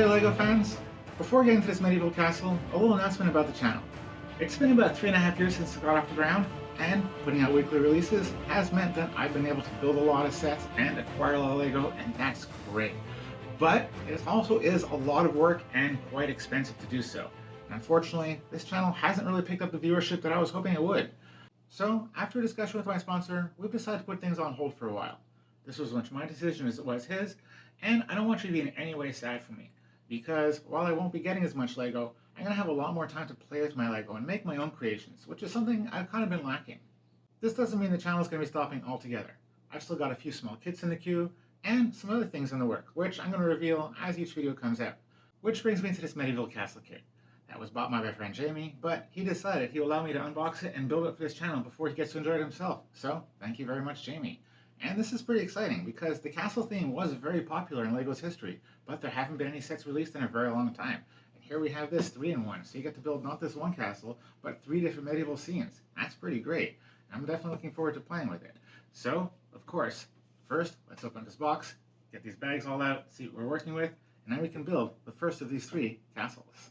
there, LEGO fans! Before getting to this medieval castle, a little announcement about the channel. It's been about 3.5 years since it got off the ground, and putting out weekly releases has meant that I've been able to build a lot of sets and acquire a lot of LEGO, and that's great. But it also is a lot of work and quite expensive to do so. And unfortunately, this channel hasn't really picked up the viewership that I was hoping it would. So, after a discussion with my sponsor, we've decided to put things on hold for a while. This was as much my decision as it was his, and I don't want you to be in any way sad for me, because while I won't be getting as much LEGO, I'm going to have a lot more time to play with my LEGO and make my own creations, which is something I've kind of been lacking. This doesn't mean the channel is going to be stopping altogether. I've still got a few small kits in the queue, and some other things in the work, which I'm going to reveal as each video comes out. Which brings me to this medieval castle kit. That was bought by my friend Jamie, but he decided he would allow me to unbox it and build it for this channel before he gets to enjoy it himself. So, thank you very much, Jamie. And this is pretty exciting because the castle theme was very popular in LEGO's history, but there haven't been any sets released in a very long time. And here we have this 3-in-1, so you get to build not this one castle, but 3 different medieval scenes. That's pretty great. I'm definitely looking forward to playing with it. So, of course, first, let's open this box, get these bags all out, see what we're working with, and then we can build the first of these 3 castles.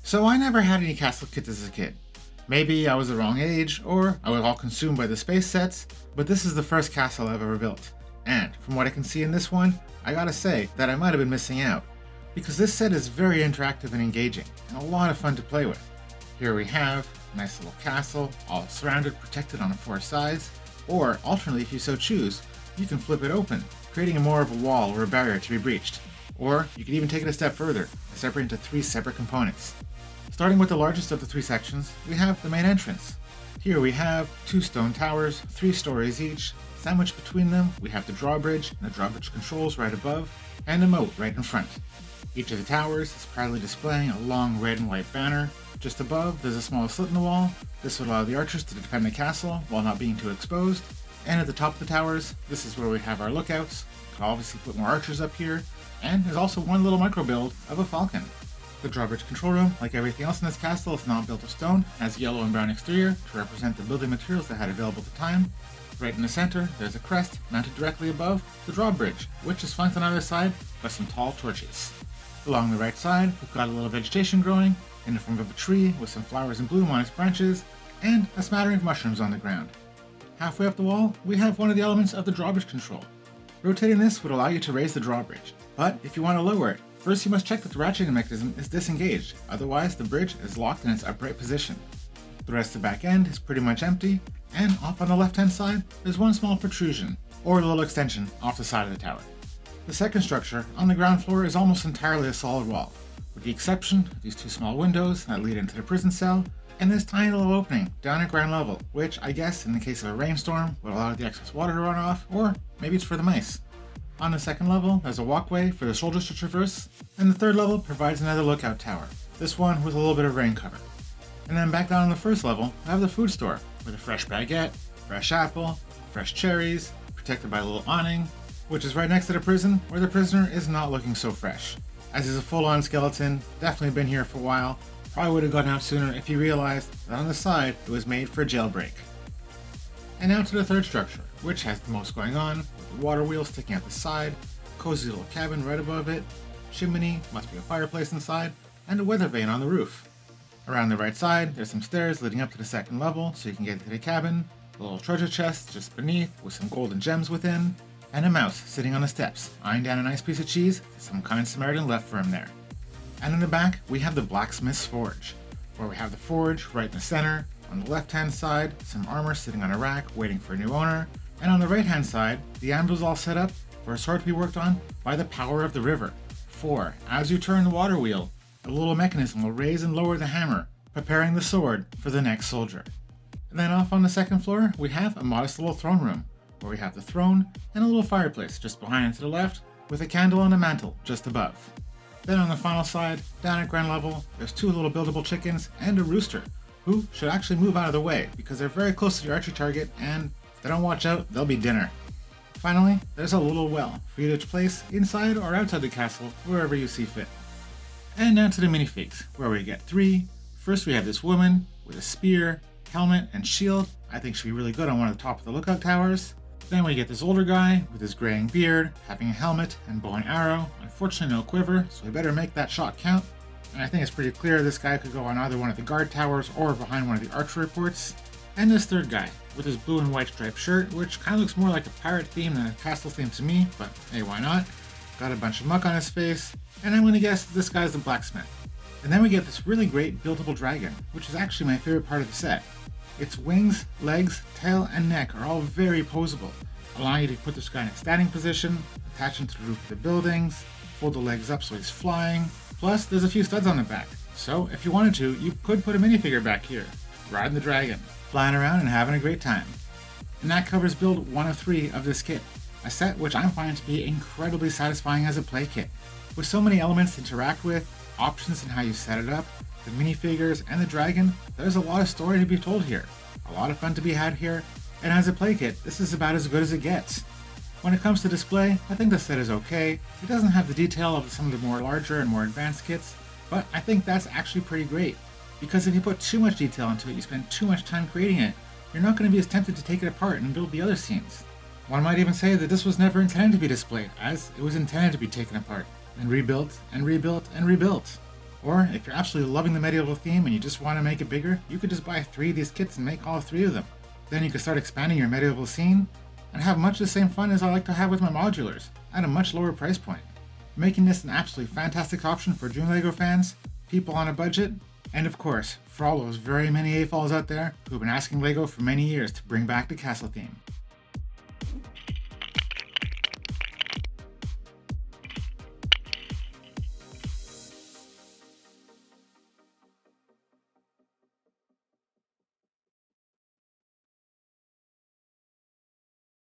So I never had any castle kits as a kid. Maybe I was the wrong age, or I was all consumed by the space sets, but this is the first castle I've ever built. And from what I can see in this one, I gotta say that I might have been missing out, because this set is very interactive and engaging, and a lot of fun to play with. Here we have a nice little castle, all surrounded, protected on 4 sides, or alternately if you so choose, you can flip it open, creating more of a wall or a barrier to be breached. Or you can even take it a step further, and separate into 3 separate components. Starting with the largest of the 3 sections, we have the main entrance. Here we have 2 stone towers, 3 stories each. Sandwiched between them, we have the drawbridge and the drawbridge controls right above, and a moat right in front. Each of the towers is proudly displaying a long red and white banner. Just above, there's a small slit in the wall. This would allow the archers to defend the castle while not being too exposed. And at the top of the towers, this is where we have our lookouts. You can obviously put more archers up here, and there's also one little micro build of a falcon. The Drawbridge control room, like everything else in this castle, is not built of stone, has yellow and brown exterior to represent the building materials they had available at the time. Right in the center, there's a crest mounted directly above the drawbridge, which is flanked on either side by some tall torches. Along the right side, we've got a little vegetation growing in the form of a tree with some flowers in bloom on its branches, and a smattering of mushrooms on the ground. Halfway up the wall, we have one of the elements of the drawbridge control. Rotating this would allow you to raise the drawbridge, but if you want to lower it, first you must check that the ratcheting mechanism is disengaged, otherwise the bridge is locked in its upright position. The rest of the back end is pretty much empty, and off on the left hand side, there's one small protrusion, or a little extension off the side of the tower. The second structure, on the ground floor, is almost entirely a solid wall, with the exception of these two small windows that lead into the prison cell, and this tiny little opening down at ground level, which I guess in the case of a rainstorm would allow the excess water to run off, or maybe it's for the mice. On the second level, there's a walkway for the soldiers to traverse, and the third level provides another lookout tower, this one with a little bit of rain cover. And then back down on the first level, I have the food store, with a fresh baguette, fresh apple, fresh cherries, protected by a little awning, which is right next to the prison, where the prisoner is not looking so fresh. As he's a full-on skeleton, definitely been here for a while, probably would have gotten out sooner if he realized that on the side it was made for a jailbreak. And now to the third structure, which has the most going on, with the water wheel sticking out the side, cozy little cabin right above it, chimney, must be a fireplace inside, and a weather vane on the roof. Around the right side, there's some stairs leading up to the second level so you can get into the cabin, a little treasure chest just beneath with some golden gems within, and a mouse sitting on the steps, eyeing down a nice piece of cheese that some kind Samaritan left for him there. And in the back, we have the Blacksmith's forge, where we have the forge right in the center. On the left-hand side, some armor sitting on a rack waiting for a new owner, and on the right-hand side, the anvil's all set up for a sword to be worked on by the power of the river. For, as you turn the water wheel, a little mechanism will raise and lower the hammer, preparing the sword for the next soldier. And then off on the second floor, we have a modest little throne room, where we have the throne and a little fireplace just behind and to the left, with a candle on a mantle just above. Then on the final side, down at ground level, there's two little buildable chickens and a rooster, who should actually move out of the way because they're very close to your archery target, and if they don't watch out, they'll be dinner. Finally, there's a little well for you to place inside or outside the castle, wherever you see fit. And now to the minifigs, where we get three. First we have this woman with a spear, helmet, and shield. I think she'll be really good on one of the top of the lookout towers. Then we get this older guy with his graying beard, having a helmet and bow and arrow. Unfortunately no quiver, so we better make that shot count. And I think it's pretty clear this guy could go on either one of the guard towers or behind one of the archery ports. And this third guy with his blue and white striped shirt, which kind of looks more like a pirate theme than a castle theme to me, but hey, why not? Got a bunch of muck on his face, and I'm gonna guess this guy's the blacksmith. And then we get this really great buildable dragon, which is actually my favorite part of the set. Its wings, legs, tail, and neck are all very posable, allowing you to put this guy in a standing position, attach him to the roof of the buildings, fold the legs up so he's flying, plus there's a few studs on the back. So if you wanted to, you could put a minifigure back here, riding the dragon, flying around and having a great time. And that covers build 1 of 3 of this kit, a set which I'm finding to be incredibly satisfying as a play kit. With so many elements to interact with, options in how you set it up, the minifigures, and the dragon, there's a lot of story to be told here, a lot of fun to be had here, and as a play kit, this is about as good as it gets. When it comes to display, I think the set is okay. It doesn't have the detail of some of the more larger and more advanced kits, but I think that's actually pretty great, because if you put too much detail into it, you spend too much time creating it, you're not going to be as tempted to take it apart and build the other scenes. One might even say that this was never intended to be displayed, as it was intended to be taken apart, and rebuilt, and rebuilt, and rebuilt. Or, if you're absolutely loving the medieval theme and you just want to make it bigger, you could just buy 3 of these kits and make all 3 of them. Then you could start expanding your medieval scene, and have much the same fun as I like to have with my modulars, at a much lower price point. Making this an absolutely fantastic option for June LEGO fans, people on a budget, and of course, for all those very many AFOLs out there who've been asking LEGO for many years to bring back the castle theme.